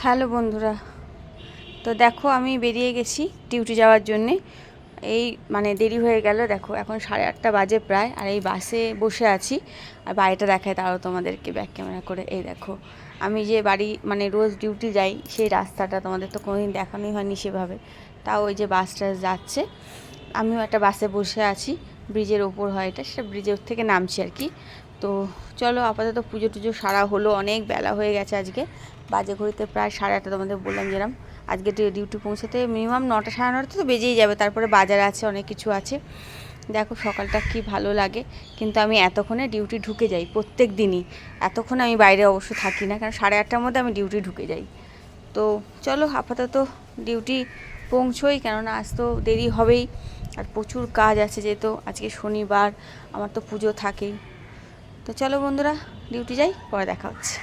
Hello বন্ধুরা, তো দেখো আমি বেরিয়ে গেছি ডিউটি যাওয়ার জন্যে। এই মানে দেরি হয়ে গেল, দেখো এখন 8:30 বাজে প্রায়। আর এই বাসে বসে আছি, আর বাড়িটা দেখায় তারও তোমাদেরকে ব্যাক ক্যামেরা করে। এই দেখো আমি যে বাড়ি মানে রোজ ডিউটি যাই সেই রাস্তাটা তোমাদের তো কোনোদিন দেখানোই হয়নি সেভাবে। তাও ওই যে বাসটা যাচ্ছে, আমিও একটা বাসে বসে আছি, ব্রিজের ওপর হয় এটা, সেটা ব্রিজের থেকে নামছি আর কি। তো চলো আপাতত পুজো টুজো সারা হলো, অনেক বেলা হয়ে গেছে আজকে, বাজে ঘড়িতে প্রায় 8:30। তোমাদের বললাম যেরকম আজকে ডিউটি পৌঁছাতে মিনিমাম 9টা 9:30 তো বেজেই যাবে। তারপরে বাজার আছে, অনেক কিছু আছে। দেখো সকালটা কি ভালো লাগে, কিন্তু আমি এতক্ষণে ডিউটি ঢুকে যাই প্রত্যেক দিনই। এতক্ষণ আমি বাইরে অবশ্য থাকি না, কারণ 8:30টার মধ্যে আমি ডিউটি ঢুকে যাই। তো চলো আপাতত ডিউটি পৌঁছোই, কেননা আজ তো দেরি হবেই, আর প্রচুর কাজ আছে, যেহেতু আজকে শনিবার, আমার তো পুজো থাকেই। তো চলো বন্ধুরা ডিউটি যাই, পরে দেখা হচ্ছে।